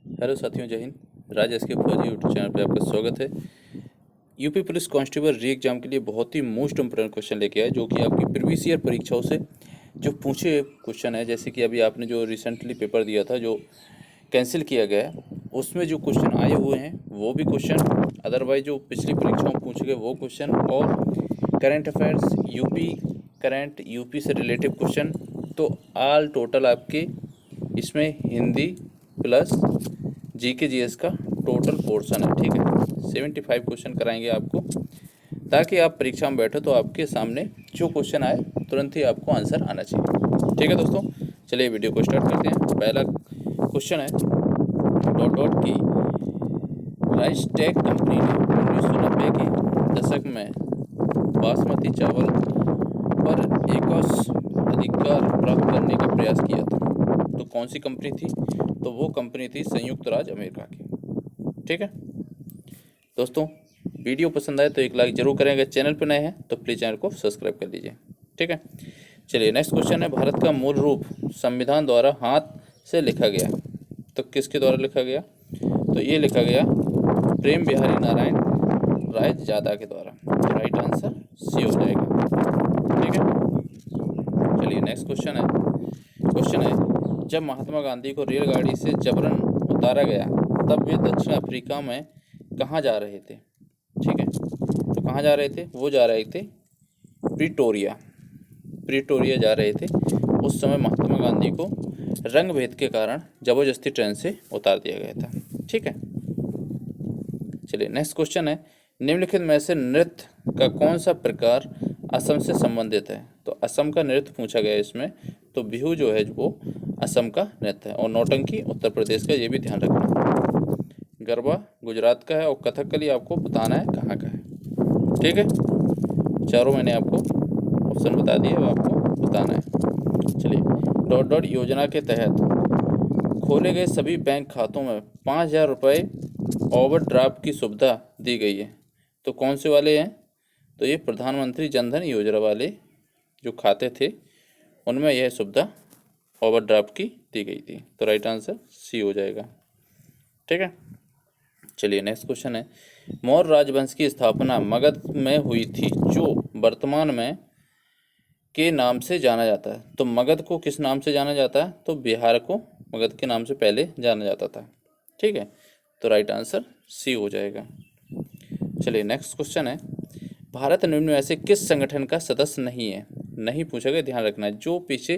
Hello साथियों, जय हिंद। राजेश के फौजी यूट्यूब चैनल पे आपका स्वागत है। यूपी पुलिस कांस्टेबल री एग्जाम के लिए बहुत ही मोस्ट इंपोर्टेंट क्वेश्चन लेके आए, जो कि आपकी प्रीवियस ईयर परीक्षाओं से जो पूछे क्वेश्चन है। जैसे कि अभी आपने जो रिसेंटली पेपर दिया था, जो कैंसिल किया गया है, उसमें जो क्वेश्चन आए हुए हैं वो भी क्वेश्चन, अदरवाइज जो पिछली परीक्षाओं में पूछे गए वो क्वेश्चन, और करंट अफेयर्स यूपी से रिलेटिव क्वेश्चन। तो ऑल टोटल आपके इसमें हिंदी प्लस जीके जीएस का टोटल पोर्शन है। ठीक है, 75 क्वेश्चन कराएंगे आपको, ताकि आप परीक्षा में बैठो तो आपके सामने जो क्वेश्चन आए तुरंत ही आपको आंसर आना चाहिए। ठीक है दोस्तों, चलिए वीडियो को स्टार्ट करते हैं। पहला क्वेश्चन है, डॉट डॉट की राइसटेक कंपनी ने 1990 के दशक में बासमती चावल पर एकॉस अधिकार प्राप्त करने का प्रयास किया था। तो कौन सी कंपनी थी? तो वो कंपनी थी संयुक्त राज्य अमेरिका की। ठीक है दोस्तों, वीडियो पसंद आए तो एक लाइक जरूर करें। अगर चैनल पर नए हैं तो प्लीज़ चैनल को सब्सक्राइब कर लीजिए। ठीक है, चलिए नेक्स्ट क्वेश्चन है, भारत का मूल रूप संविधान द्वारा हाथ से लिखा गया। तो किसके द्वारा लिखा गया? तो ये लिखा गया प्रेम बिहारी नारायण राय जादा के द्वारा। तो राइट आंसर सी हो जाएगा। ठीक है, चलिए नेक्स्ट क्वेश्चन है, जब महात्मा गांधी को रेलगाड़ी से जबरन उतारा गया तब वे दक्षिण अफ्रीका में कहाँ जा रहे थे? ठीक है, तो कहाँ जा रहे थे? वो जा रहे थे प्रिटोरिया जा रहे थे। उस समय महात्मा गांधी को रंग भेद के कारण जबरदस्ती ट्रेन से उतार दिया गया था। ठीक है, चलिए नेक्स्ट क्वेश्चन है, निम्नलिखित में से नृत्य का कौन सा प्रकार असम से संबंधित है? तो असम का नृत्य पूछा गया है इसमें। तो बिहू जो है वो असम का नृत्य है, और नौटंकी उत्तर प्रदेश का, ये भी ध्यान रखना। गरबा गुजरात का है, और कथकली आपको बताना है कहाँ का है। ठीक है, चारों मैंने आपको ऑप्शन बता दिए, वो आपको बताना है। चलिए, डॉट डॉट योजना के तहत खोले गए सभी बैंक खातों में 5,000 रुपये ओवरड्राफ्ट की सुविधा दी गई है। तो कौन से वाले हैं? तो ये प्रधानमंत्री जनधन योजना वाले जो खाते थे उनमें यह सुविधा ओवरड्राफ्ट की दी गई थी। तो राइट आंसर सी हो जाएगा। ठीक है, चलिए नेक्स्ट क्वेश्चन है, मौर्य राजवंश की स्थापना मगध में हुई थी, जो वर्तमान में के नाम से जाना जाता है। तो मगध को किस नाम से जाना जाता है? तो बिहार को मगध के नाम से पहले जाना जाता था। ठीक है, तो राइट आंसर सी हो जाएगा। चलिए नेक्स्ट क्वेश्चन है, भारत निम्न में से किस संगठन का सदस्य नहीं है? नहीं पूछा गया, ध्यान रखना है। जो पीछे,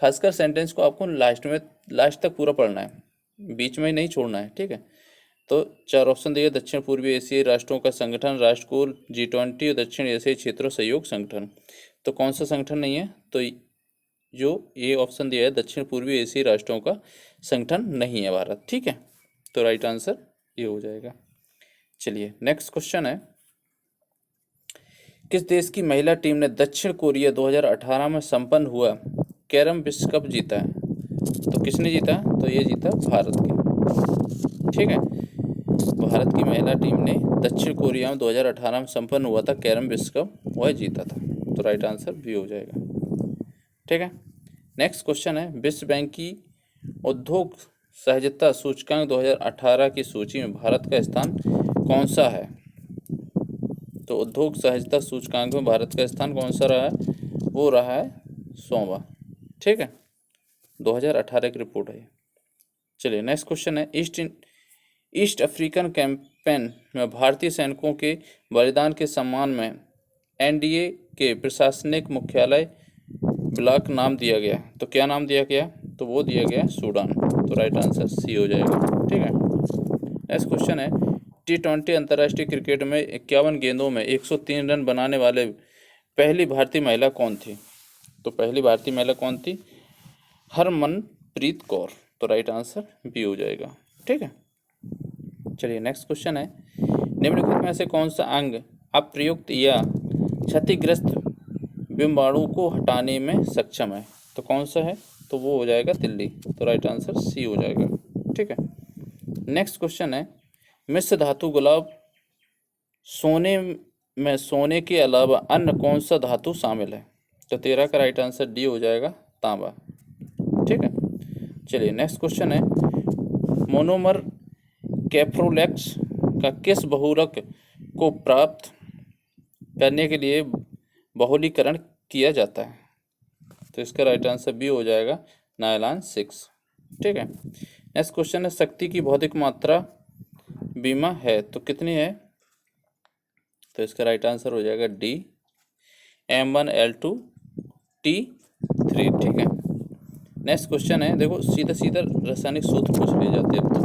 खासकर सेंटेंस को आपको लास्ट तक पूरा पढ़ना है, बीच में ही नहीं छोड़ना है। ठीक है, तो 4 ऑप्शन दिए, दक्षिण पूर्वी एशियाई राष्ट्रों का संगठन, राष्ट्रकुल, G20 और दक्षिण एशियाई क्षेत्रों सहयोग संगठन। तो कौन सा संगठन नहीं है? तो जो ये ऑप्शन दिया है, दक्षिण पूर्वी एशियाई राष्ट्रों का संगठन नहीं है भारत। ठीक है, तो राइट आंसर ये हो जाएगा। चलिए नेक्स्ट क्वेश्चन है, किस देश की महिला टीम ने दक्षिण कोरिया 2018 में संपन्न हुआ कैरम विश्व कप जीता है? तो किसने जीता? तो ये जीता भारत के। ठीक है, भारत की महिला टीम ने दक्षिण कोरिया में 2018 में संपन्न हुआ था कैरम विश्व कप, वह जीता था। तो राइट आंसर भी हो जाएगा। ठीक है, नेक्स्ट क्वेश्चन है, विश्व बैंक की उद्योग सहजता सूचकांक 2018 की सूची में भारत का स्थान कौन सा है? तो उद्योग सहजता सूचकांक में भारत का स्थान कौन सा रहा है? वो रहा है 100वां। ठीक है, 2018 की रिपोर्ट है। चलिए नेक्स्ट क्वेश्चन है, ईस्ट अफ्रीकन कैंपेन में भारतीय सैनिकों के बलिदान के सम्मान में एनडीए के प्रशासनिक मुख्यालय ब्लॉक नाम दिया गया। तो क्या नाम दिया गया? तो वो दिया गया सूडान। तो राइट आंसर सी हो जाएगा। ठीक है, नेक्स्ट क्वेश्चन है, T20 अंतर्राष्ट्रीय क्रिकेट में 51 गेंदों में 103 रन बनाने वाले पहली भारतीय महिला कौन थी? तो पहली भारतीय महिला कौन थी? हरमनप्रीत कौर। तो राइट आंसर बी हो जाएगा। ठीक है, चलिए नेक्स्ट क्वेश्चन है, निम्नलिखित में से कौन सा अंग अप्रयुक्त या क्षतिग्रस्त बिंबाणु को हटाने में सक्षम है? तो कौन सा है? तो वो हो जाएगा तिल्ली। तो राइट आंसर सी हो जाएगा। ठीक है, नेक्स्ट क्वेश्चन है, मिश्र धातु गुलाब सोने में सोने के अलावा अन्य कौन सा धातु शामिल है? तो 13 का राइट आंसर डी हो जाएगा, तांबा। ठीक है, चलिए नेक्स्ट क्वेश्चन है, मोनोमर कैप्रोलेक्स का किस बहुलक को प्राप्त करने के लिए बहुलीकरण किया जाता है? तो इसका राइट आंसर बी हो जाएगा, नायलॉन 6। ठीक है। नेक्स्ट क्वेश्चन है, शक्ति की भौतिक मात्रा बीमा है तो कितनी है? तो इसका राइट आंसर हो जाएगा डी, M1L2T3। ठीक है। नेक्स्ट क्वेश्चन है, देखो सीधा सीधा रासायनिक सूत्र पूछ लिए जाते हैं। अब तो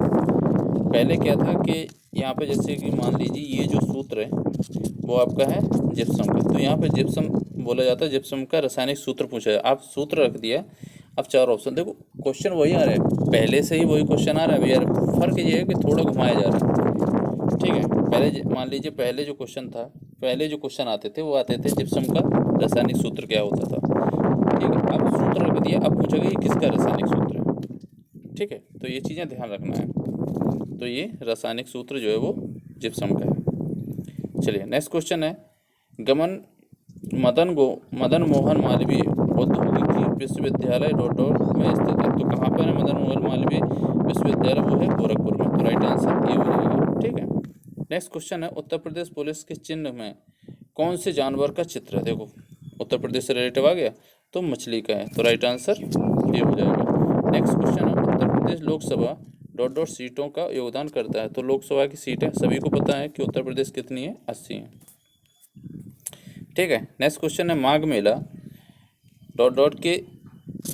पहले क्या था कि यहाँ पे जैसे कि मान लीजिए ये जो सूत्र है वो आपका है जिप्सम का, तो यहाँ पे जिप्सम बोला जाता है, जिप्सम का रासायनिक सूत्र पूछा है, आप सूत्र रख दिया। अब 4 ऑप्शन, देखो क्वेश्चन वही आ रहा है, पहले से ही वही क्वेश्चन आ रहा है अभी यार, फर्क ये है कि थोड़ा घुमाया जा रहा है। ठीक है। पहले मान लीजिए पहले जो क्वेश्चन था, पहले जो क्वेश्चन आते थे वो आते थे जिप्सम का रासायनिक सूत्र क्या होता था। ठीक है। अब सूत्र रख दिया, अब पूछेगा ये किसका रासायनिक सूत्र है। ठीक है। तो ये चीज़ें ध्यान रखना है। तो ये रासायनिक सूत्र जो है वो जिप्सम का है। चलिए नेक्स्ट क्वेश्चन है, मदन मोहन मालवीय औद्योगिकी विश्वविद्यालय में स्थित है। तो कहाँ पर है मदन मोहन मालवीय विश्वविद्यालय? वो है गोरखपुर में। तो राइट आंसर ये हो जाएगा। ठीक है। नेक्स्ट क्वेश्चन है, उत्तर प्रदेश पुलिस के चिन्ह में कौन से जानवर का चित्र है? देखो उत्तर प्रदेश से रिलेटिव आ गया तो मछली का है। तो राइट आंसर ये हो जाएगा। नेक्स्ट क्वेश्चन है, उत्तर प्रदेश लोकसभा ... सीटों का योगदान करता है। तो लोकसभा की सीटें सभी को पता है कि उत्तर प्रदेश कितनी है, 80 है। ठीक है। नेक्स्ट क्वेश्चन है, माघ मेला ... के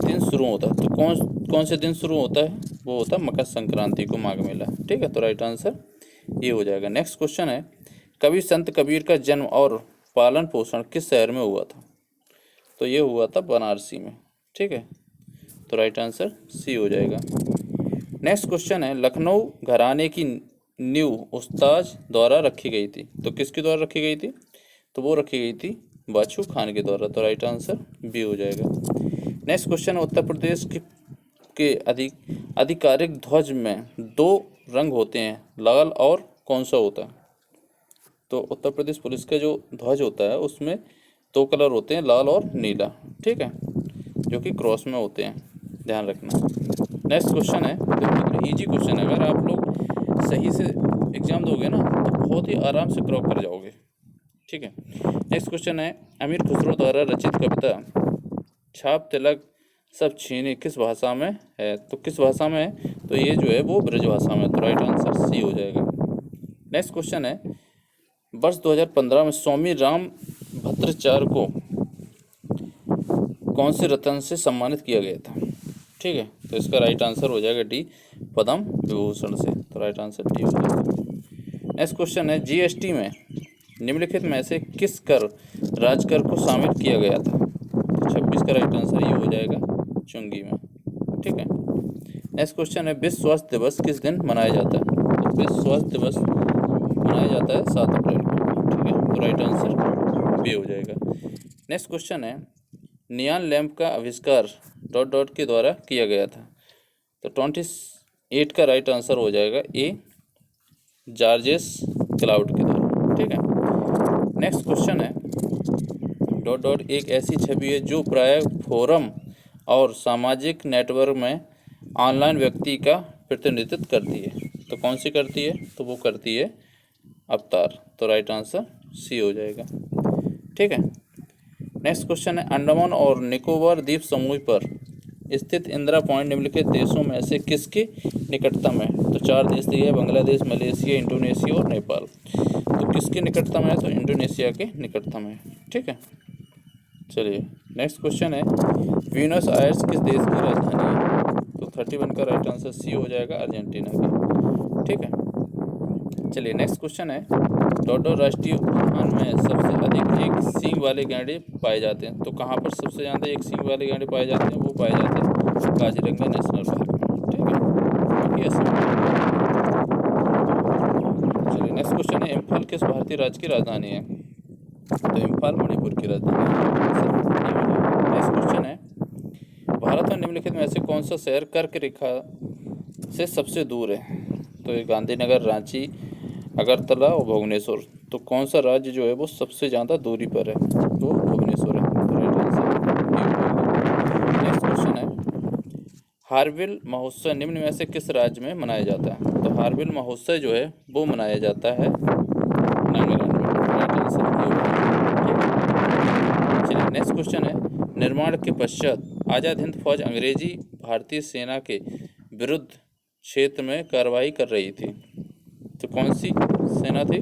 दिन शुरू होता है। तो कौन से दिन शुरू होता है? वो होता है मकर संक्रांति को माघ मेला। ठीक है। तो राइट आंसर ये हो जाएगा। नेक्स्ट क्वेश्चन है, कवि संत कबीर का जन्म और पालन पोषण किस शहर में हुआ था? तो ये हुआ था बनारसी में। ठीक है। तो राइट आंसर सी हो जाएगा। नेक्स्ट क्वेश्चन है, लखनऊ घराने की नींव उस्ताद द्वारा रखी गई थी। तो किसके द्वारा रखी गई थी? तो वो रखी गई थी बाछू खान के द्वारा। तो राइट आंसर बी हो जाएगा। नेक्स्ट क्वेश्चन है, उत्तर प्रदेश के आधिकारिक ध्वज में 2 रंग होते हैं, लाल और कौन सा होता है? तो उत्तर प्रदेश पुलिस का जो ध्वज होता है उसमें 2 कलर होते हैं, लाल और नीला। ठीक है। जो कि क्रॉस में होते हैं, ध्यान रखना। नेक्स्ट क्वेश्चन है, देखो इजी क्वेश्चन है, अगर आप लोग सही से एग्जाम दोगे ना तो बहुत ही आराम से क्रॉक कर जाओगे। ठीक है। नेक्स्ट क्वेश्चन है, अमीर खुसरो द्वारा रचित कविता छाप तिलक सब छीने किस भाषा में है? तो किस भाषा में है? तो ये जो है वो ब्रज भाषा में। तो राइट आंसर सी हो जाएगा। नेक्स्ट क्वेश्चन है, वर्ष 2015 में स्वामी राम भद्राचार्य को कौन से रत्न से सम्मानित किया गया था? ठीक है। तो इसका राइट आंसर हो जाएगा डी, पद्म विभूषण से। तो राइट आंसर डी हो जाएगा। नेक्स्ट क्वेश्चन है, जीएसटी में निम्नलिखित में से किस कर राजकर को शामिल किया गया था? तो 26 का राइट आंसर ये हो जाएगा चुंगी में। ठीक है। नेक्स्ट क्वेश्चन है, विश्व स्वास्थ्य दिवस किस दिन मनाया जाता है? तो विश्व स्वास्थ्य दिवस मनाया जाता है 7 अप्रैल को। ठीक है। तो राइट आंसर बी हो जाएगा। नेक्स्ट क्वेश्चन है, नियॉन लैंप का आविष्कार ... के द्वारा किया गया था। तो 28 का राइट आंसर हो जाएगा ए, जॉर्जेस क्लाउड के द्वारा। ठीक है। नेक्स्ट क्वेश्चन है, ... एक ऐसी छवि है जो प्राय फोरम और सामाजिक नेटवर्क में ऑनलाइन व्यक्ति का प्रतिनिधित्व करती है। तो कौन सी करती है? तो वो करती है अवतार। तो राइट आंसर सी हो जाएगा। ठीक है। नेक्स्ट क्वेश्चन है, अंडमान और निकोबार द्वीप समूह पर स्थित इंदिरा पॉइंट निम्नलिखित देशों में से किसके निकटतम है? तो 4 देश दिए हैं, बांग्लादेश, मलेशिया, इंडोनेशिया और नेपाल। तो किसके निकटतम है? तो इंडोनेशिया के निकटतम है। ठीक है। चलिए नेक्स्ट क्वेश्चन है, ब्यूनस आयर्स किस देश की राजधानी है? तो 31 का राइट आंसर सी हो जाएगा, अर्जेंटीना की। ठीक है। चलिए नेक्स्ट क्वेश्चन है, राष्ट्रीय उद्यान में सबसे अधिक एक सींग वाले गैंडे पाए जाते हैं। तो कहाँ पर सबसे ज़्यादा एक सींग वाले गैंडे पाए जाते हैं? वो पाए जाते हैं काजीरंगा नेशनल पार्क में। ठीक है। यस। चलिए नेक्स्ट क्वेश्चन है, इम्फाल किस भारतीय राज्य की राजधानी है? तो इम्फाल मणिपुर की राजधानी है। नेक्स्ट क्वेश्चन है, भारत में निम्नलिखित में से कौन सा शहर कर्क रेखा से सबसे दूर है? तो ये गांधीनगर, रांची, अगरतला और भुवनेश्वर। तो कौन सा राज्य जो है वो सबसे ज़्यादा दूरी पर है? तो भुवनेश्वर है। तो राइट आंसर। नेक्स्ट क्वेश्चन है, हार्बिल महोत्सव निम्न में से किस राज्य में मनाया जाता है? तो हार्बिल महोत्सव जो है वो मनाया जाता है नागालैंड में। राइट आंसर ये होगा। ठीक है, चलिए नेक्स्ट क्वेश्चन है, निर्माण के पश्चात आज़ाद हिंद फौज अंग्रेजी भारतीय सेना के विरुद्ध क्षेत्र में कार्रवाई कर रही थी, तो कौन सी सेना थी?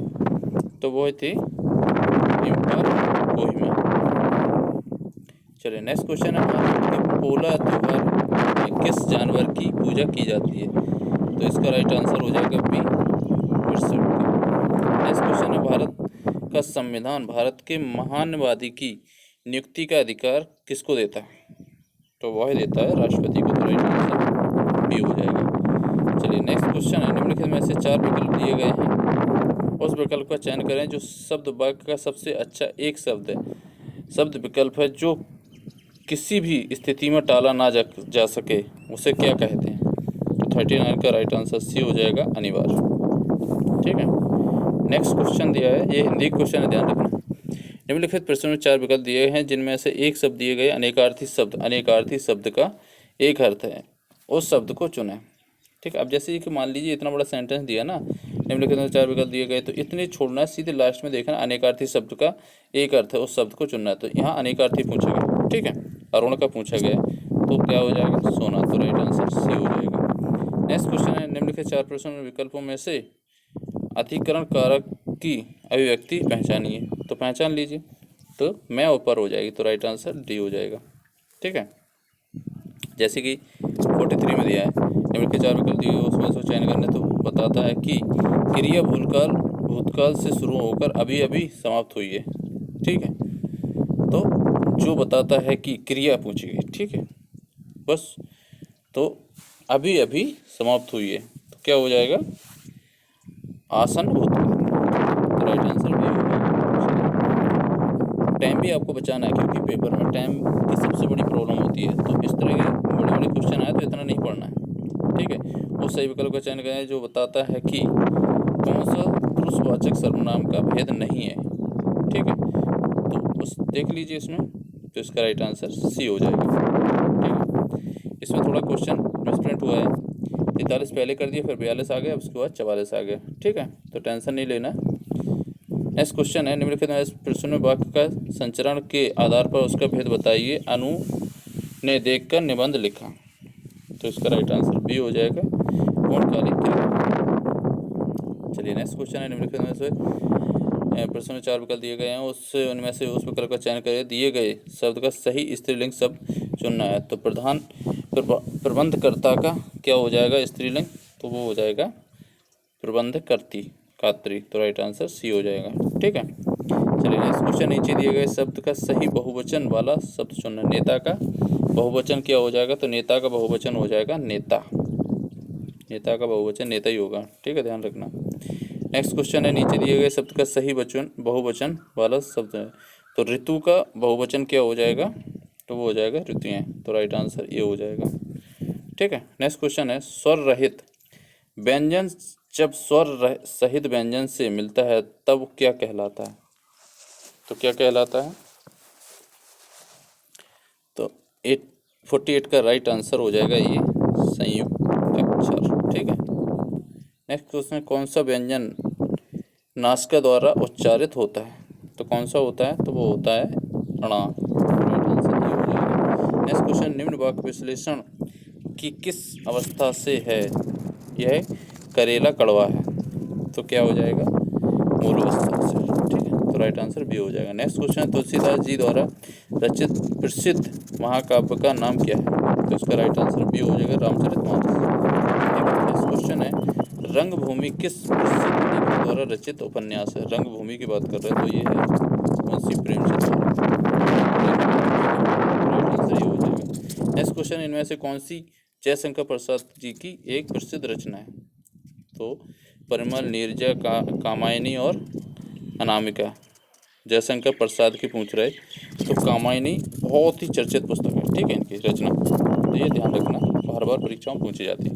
तो वो थी इंफाल कोहिमा। चलिए नेक्स्ट क्वेश्चन है, भारत के पोला त्योहार में किस जानवर की पूजा की जाती है? तो इसका राइट आंसर हो जाएगा बी, बिरसिट का। नेक्स्ट क्वेश्चन है, भारत का संविधान भारत के महानवादी की नियुक्ति का अधिकार किसको देता है? तो वह देता है राष्ट्रपति को। तो राइट आंसर बी हो जाएगा। चलिए नेक्स्ट क्वेश्चन है, निम्नलिखित में से 4 विकल्प दिए गए हैं, उस विकल्प का चयन करें जो शब्द वाक्य का सबसे अच्छा एक शब्द है। शब्द विकल्प है जो किसी भी स्थिति में टाला ना जा सके, उसे क्या कहते हैं? तो 39 का राइट आंसर सी हो जाएगा, अनिवार्य। ठीक है, नेक्स्ट क्वेश्चन दिया है, ये हिंदी क्वेश्चन है, ध्यान रखना। निम्नलिखित प्रश्न में 4 विकल्प दिए हैं जिनमें से एक शब्द दिए गए अनेकार्थी शब्द, अनेकार्थी शब्द का एक अर्थ है, उस शब्द को चुनें। ठीक है, अब जैसे कि मान लीजिए इतना बड़ा सेंटेंस दिया ना, निम्नलिखित में 4 विकल्प दिए गए, तो इतने छोड़ना है, सीधे लास्ट में देखना अनेकार्थी शब्द का एक अर्थ है, उस शब्द को चुनना है। तो यहाँ अनेकार्थी पूछा गया, ठीक है, अरुण का पूछा गया, तो क्या हो जाएगा? सोना। तो राइट आंसर सी हो जाएगा। नेक्स्ट क्वेश्चन है, निम्नलिखित 4 प्रश्न विकल्पों में से अधिकरण कारक की अभिव्यक्ति पहचानिए। तो पहचान लीजिए, तो मैं ऊपर हो जाएगी, तो राइट आंसर डी हो जाएगा। ठीक है, जैसे कि 43 में दिया है, निम्नलिखित 4 विकल्प दिए उसमें से चयन करने, तो बताता है कि क्रिया भूतकाल से शुरू होकर अभी अभी समाप्त हुई है। ठीक है, तो जो बताता है कि क्रिया पूछी गई, ठीक है, बस, तो अभी अभी समाप्त हुई है, तो क्या हो जाएगा? आसन्न भूतकाल। तो राइट आंसर भी होगा। टाइम भी आपको बचाना है, क्योंकि पेपर में टाइम की सबसे बड़ी प्रॉब्लम होती है, तो इस तरह के बड़े बड़े क्वेश्चन आए तो इतना नहीं पढ़ना है। ठीक है, उस सही विकल्प का चयन करें जो बताता है कि कौन सा पुरुषवाचक सर्वनाम का भेद नहीं है। ठीक है, तो उस देख लीजिए इसमें, तो इसका राइट आंसर सी हो जाएगा। ठीक है, इसमें थोड़ा क्वेश्चन मिसप्रिंट हुआ है, 43 पहले कर दिया, फिर 42 आ गया, उसके बाद 44 आ गया। ठीक है, तो टेंशन नहीं लेना। नेक्स्ट क्वेश्चन है, निम्नलिखित प्रश्न में वाक्य का संचरण के आधार पर उसका भेद बताइए। अनु ने देखकर निबंध लिखा, तो इसका राइट आंसर बी हो जाएगा, पूर्णकालिक क्रिया। चलिए नेक्स्ट क्वेश्चन है, निम्नलिखित में से प्रश्न में 4 विकल्प दिए गए हैं, उनमें से उस विकल्प का चयन करें। दिए गए शब्द का सही स्त्रीलिंग शब्द चुनना है। तो प्रबंधकर्ता का क्या हो जाएगा स्त्रीलिंग? तो वो हो जाएगा प्रबंधकर्ती, कात्री। तो राइट आंसर सी हो जाएगा। ठीक है, चलिए नेक्स्ट क्वेश्चन, नीचे दिए गए शब्द का सही बहुवचन वाला शब्द चुनना। नेता का बहुवचन क्या हो जाएगा? तो नेता का बहुवचन हो जाएगा नेता। नेता का बहुवचन नेता ही होगा। ठीक है, ध्यान रखना। नेक्स्ट क्वेश्चन है, नीचे दिए गए शब्द का सही बहुवचन वाला शब्द है। तो ऋतु का बहुवचन क्या हो जाएगा? तो वो हो जाएगा ऋतुएं। तो राइट आंसर ये हो जाएगा। ठीक है, नेक्स्ट क्वेश्चन है, स्वर रहित व्यंजन जब स्वर सहित व्यंजन से मिलता है तब क्या कहलाता है? तो क्या कहलाता है? तो 48 का राइट आंसर हो जाएगा ये संयुक्त अक्षर। ठीक है, नेक्स्ट क्वेश्चन, कौन सा व्यंजन नासिका द्वारा उच्चारित होता है? तो कौन सा होता है? तो वो होता है अणा। राइट आंसर ये हो जाएगा। नेक्स्ट क्वेश्चन, निम्न वाक्य विश्लेषण की किस अवस्था से है? यह करेला कड़वा है। तो क्या हो जाएगा? मूल अवस्था से। ठीक है, तो राइट आंसर भी हो जाएगा। नेक्स्ट क्वेश्चन, तुलसीदास जी द्वारा रचित प्रसिद्ध महाकाव्य का नाम क्या है? तो इसका राइट आंसर भी हो जाएगा रामचरितमानस। नेक्स्ट क्वेश्चन है, रंगभूमि किस प्रसिद्ध लेखक द्वारा रचित उपन्यास है? रंगभूमि की बात कर रहे हैं, तो ये है मुंशी प्रेमचंद द्वारा। राइट आंसर ये हो जाएगा। नेक्स्ट क्वेश्चन, इनमें से कौन सी जयशंकर प्रसाद जी की एक प्रसिद्ध रचना है? तो परिमल, नीरजा, कामायनी और अनामिका। जयशंकर प्रसाद की पूछ रहे, तो कामायनी बहुत ही चर्चित पुस्तक है। ठीक है, इनकी रचना, तो ये ध्यान रखना, बार बार परीक्षाओं में पूछी जाती है।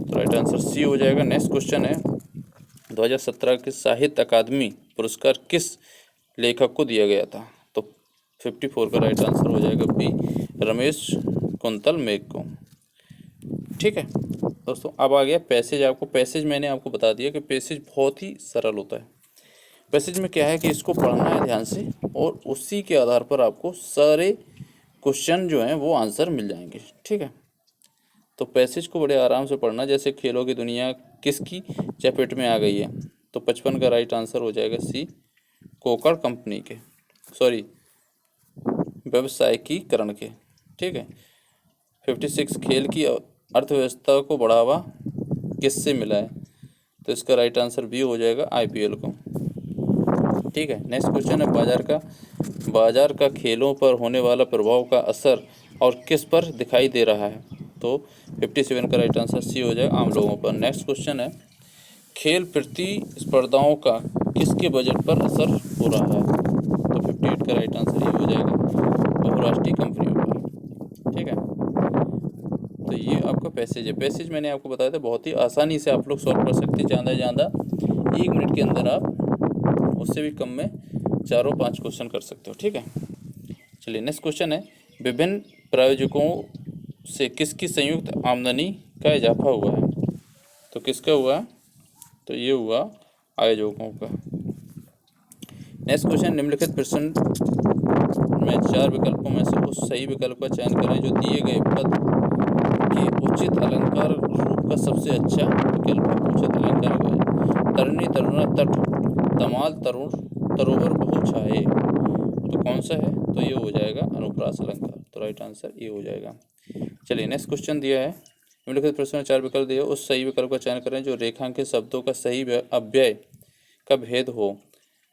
तो राइट आंसर सी हो जाएगा। नेक्स्ट क्वेश्चन है, 2017 के साहित्य अकादमी पुरस्कार किस लेखक को दिया गया था? तो 54 का राइट आंसर हो जाएगा बी, रमेश कुंतल मेघ को। ठीक है दोस्तों। अब आ गया पैसेज। आपको पैसेज मैंने आपको बता दिया कि पैसेज बहुत ही सरल होता है। पैसेज में क्या है कि इसको पढ़ना है ध्यान से और उसी के आधार पर आपको सारे क्वेश्चन जो हैं वो आंसर मिल जाएंगे। ठीक है, तो पैसेज को बड़े आराम से पढ़ना। जैसे खेलों की दुनिया किसकी चपेट में आ गई है, तो 55 का राइट आंसर हो जाएगा सी, कोकर कंपनी के, सॉरी व्यवसायीकरण के। ठीक है, 56 खेल की अर्थव्यवस्था को बढ़ावा किससे मिला है, तो इसका राइट आंसर बी हो जाएगा आईपीएल को। ठीक है, नेक्स्ट क्वेश्चन है बाजार का खेलों पर होने वाला प्रभाव का असर और किस पर दिखाई दे रहा है, तो 57 का राइट आंसर सी हो जाएगा आम लोगों पर। नेक्स्ट क्वेश्चन है खेल प्रतिस्पर्धाओं का किसके बजट पर असर हो रहा है, तो 58 का राइट आंसर ये हो जाएगा बहुराष्ट्रीय कंपनियों पर। ठीक है, तो ये आपका पैसेज है। पैसेज मैंने आपको बताया था बहुत ही आसानी से आप लोग सॉल्व कर सकते हैं। ज़्यादा से ज़्यादा 1 मिनट के अंदर आप उससे भी कम में 4-5 क्वेश्चन कर सकते हो। ठीक है, चलिए नेक्स्ट क्वेश्चन है विभिन्न प्रायोजकों से किसकी संयुक्त आमदनी का इजाफा हुआ है, तो किसका हुआ, तो ये हुआ आयोजकों का। नेक्स्ट क्वेश्चन निम्नलिखित प्रश्न में 4 विकल्पों में से उस सही विकल्प का चयन करें जो दिए गए पद के उचित अलंकार रूप का सबसे अच्छा विकल्प है। उचित अलंकार तरणी तरुणा तट तमाल तरुण तरोवर बहु छाए, तो कौन सा है, तो ये हो जाएगा अनुप्रास अलंकार, तो राइट आंसर ये हो जाएगा। चलिए नेक्स्ट क्वेश्चन दिया है निम्नलिखित प्रश्न में 4 विकल्प दिए उस सही विकल्प का चयन करें जो रेखांकित शब्दों का सही अव्यय का भेद हो।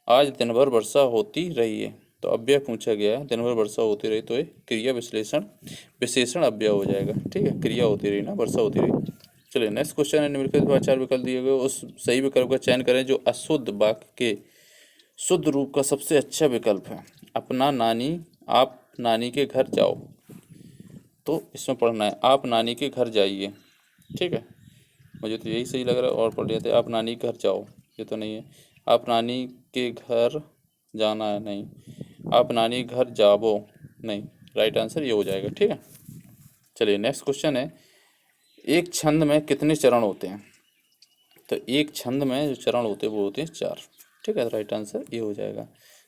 आज दिन भर वर्षा होती रही है, तो अव्यय पूछा गया है, दिन भर वर्षा होती रही, तो ये क्रिया विशेषण अव्यय हो जाएगा। ठीक है, क्रिया होती रही ना, वर्षा होती रही। चलिए नेक्स्ट क्वेश्चन है निम्नलिखित 4 विकल्प दिए गए उस सही विकल्प का चयन करें जो अशुद्ध वाक्य के शुद्ध रूप का सबसे अच्छा विकल्प है। अपना नानी आप नानी के घर जाओ, तो इसमें पढ़ना है आप नानी के घर जाइए। ठीक है, मुझे तो यही सही लग रहा है और पढ़ लेते आप नानी के घर जाओ, ये तो नहीं है। आप नानी के घर जाना है, नहीं। आप नानी के घर जाबो, नहीं। राइट आंसर ये हो जाएगा। ठीक है, चलिए नेक्स्ट क्वेश्चन है एक छंद में कितने चरण होते हैं, तो एक छंद में जो चरण होते हैं वो होते हैं 4। ठीक है, राइट आंसर ये हो जाएगा।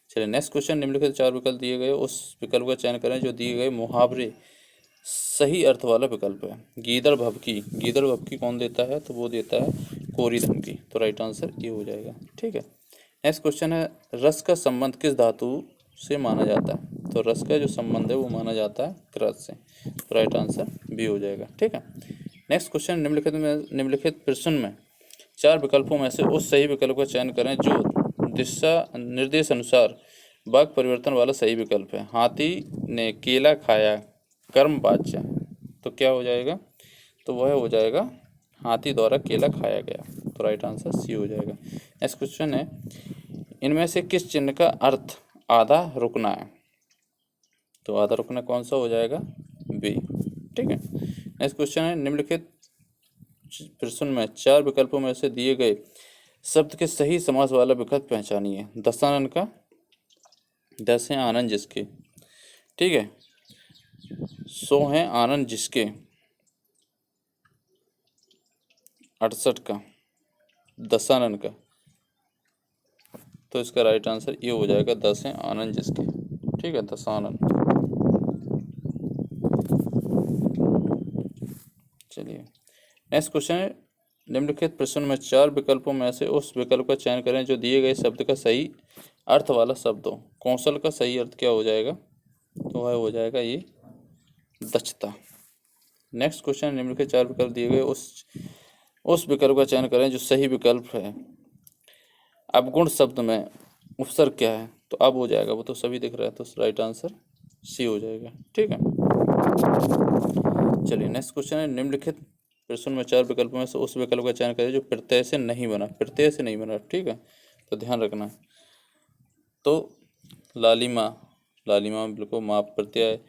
चलिए नेक्स्ट क्वेश्चन निम्नलिखित 4 विकल्प दिए गए उस विकल्प का चयन करें जो दिए गए मुहावरे सही अर्थ वाला विकल्प है। गीदड़ भभकी कौन देता है, तो वो देता है कोरी धमकी, तो राइट आंसर ये हो जाएगा। ठीक है, नेक्स्ट क्वेश्चन है रस का संबंध किस धातु से माना जाता है, तो रस का जो संबंध है वो माना जाता है क्रस से, तो राइट आंसर बी हो जाएगा। ठीक है, नेक्स्ट क्वेश्चन निम्नलिखित प्रश्न में 4 विकल्पों में से उस सही विकल्प का चयन करें जो दिशा निर्देश अनुसार वाक्य परिवर्तन वाला सही विकल्प है। हाथी ने केला खाया कर्म वाच्य, तो क्या हो जाएगा, तो वह हो जाएगा हाथी द्वारा केला खाया गया, तो राइट आंसर सी हो जाएगा। नेक्स्ट क्वेश्चन है इनमें से किस चिन्ह का अर्थ आधा रुकना है, तो आधा रुकना कौन सा हो जाएगा, बी। ठीक है, नेक्स्ट क्वेश्चन है निम्नलिखित प्रश्न में 4 विकल्पों में से दिए गए शब्द के सही समास वाला विकल्प पहचानिए। दशानन का, 10 है आनंद जिसके। ठीक है, 100 है आनंद जिसके, 68 का दशानन का, तो इसका राइट आंसर ये हो जाएगा 10 है आनंद जिसके। ठीक है, दशानन। चलिए नेक्स्ट क्वेश्चन है निम्नलिखित प्रश्न में 4 विकल्पों में से उस विकल्प का चयन करें जो दिए गए शब्द का सही अर्थ वाला शब्द हो। कौशल का सही अर्थ क्या हो जाएगा, तो वह हो जाएगा ये दक्षता। नेक्स्ट क्वेश्चन निम्नलिखित 4 विकल्प दिए गए उस विकल्प का चयन करें जो सही विकल्प है। अवगुण शब्द में उपसर्ग क्या है, तो अब हो जाएगा, वो तो सभी दिख रहा है, तो राइट आंसर सी हो जाएगा। ठीक है, चलिए नेक्स्ट क्वेश्चन है निम्नलिखित प्रश्न में 4 विकल्पों में से उस विकल्प का चयन करें जो प्रत्यय से नहीं बना। ठीक है, तो ध्यान रखना। तो लालिमा बिल्कुल माँ प्रत्यय,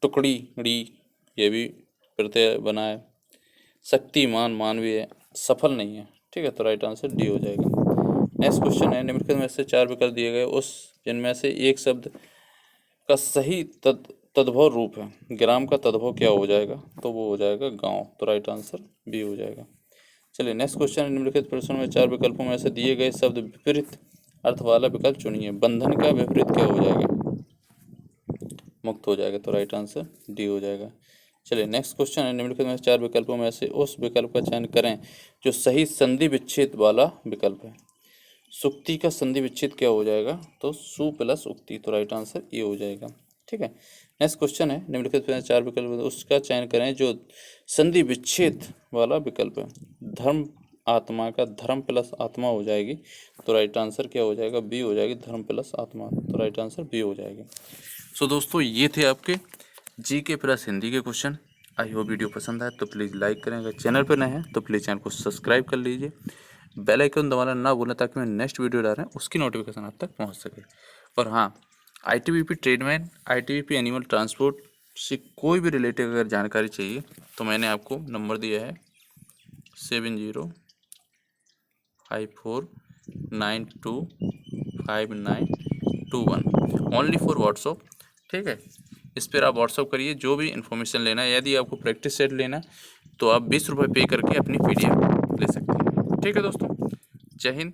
टुकड़ी ड़ी ये भी प्रत्यय बना है, शक्तिमान मानवीय सफल नहीं है। ठीक है, तो राइट आंसर डी हो जाएगा। नेक्स्ट क्वेश्चन है निम्नलिखित में से 4 विकल्प दिए गए उस जिनमें से एक शब्द का सही तद्भव रूप है, ग्राम का तद्भव क्या हो जाएगा, तो वो हो जाएगा गांव। तो राइट आंसर बी हो जाएगा। चलिए नेक्स्ट क्वेश्चन, निम्नलिखित प्रश्न में 4 विकल्पों में से दिए गए शब्द विपरीत अर्थ वाला विकल्प चुनिए। बंधन का विपरीत क्या हो जाएगा, मुक्त हो जाएगा। तो राइट आंसर डी हो जाएगा। चलिए नेक्स्ट क्वेश्चन है, निम्नलिखित में 4 विकल्पों में से उस विकल्प का चयन करें जो सही संधि विच्छेद वाला विकल्प है। सुक्ति का संधि विच्छेद क्या हो जाएगा, तो सु प्लस उक्ति। तो राइट आंसर ये हो जाएगा। ठीक है, नेक्स्ट क्वेश्चन है, निम्नलिखित में 4 विकल्प है, उसका चयन करें जो संधि विच्छेद वाला विकल्प है। धर्म आत्मा का धर्म प्लस आत्मा हो जाएगी। तो राइट आंसर क्या हो जाएगा, बी हो जाएगी, धर्म प्लस आत्मा। तो राइट आंसर बी हो जाएगी। सो दोस्तों ये थे आपके जीके प्लस हिंदी के क्वेश्चन। आई होप वीडियो पसंद आए तो प्लीज़ लाइक करें, अगर चैनल पर नए हैं तो प्लीज़ चैनल को सब्सक्राइब कर लीजिए, बेल आइकन दबाना ना भूलें ताकि मैं नेक्स्ट वीडियो डाल रहा हूँ उसकी नोटिफिकेशन आप तक पहुँच सके। और हाँ, ITBP tradesman, ITBP animal transport से कोई भी रिलेटेड अगर जानकारी चाहिए तो मैंने आपको नंबर दिया है 7054925921 ओनली फॉर व्हाट्सअप। ठीक है, इस पर आप व्हाट्सअप करिए, जो भी इन्फॉर्मेशन लेना है। यदि आपको प्रैक्टिस सेट लेना है तो आप 20 रुपये पे करके अपनी PDF ले सकते हैं। ठीक है दोस्तों, जय हिंद,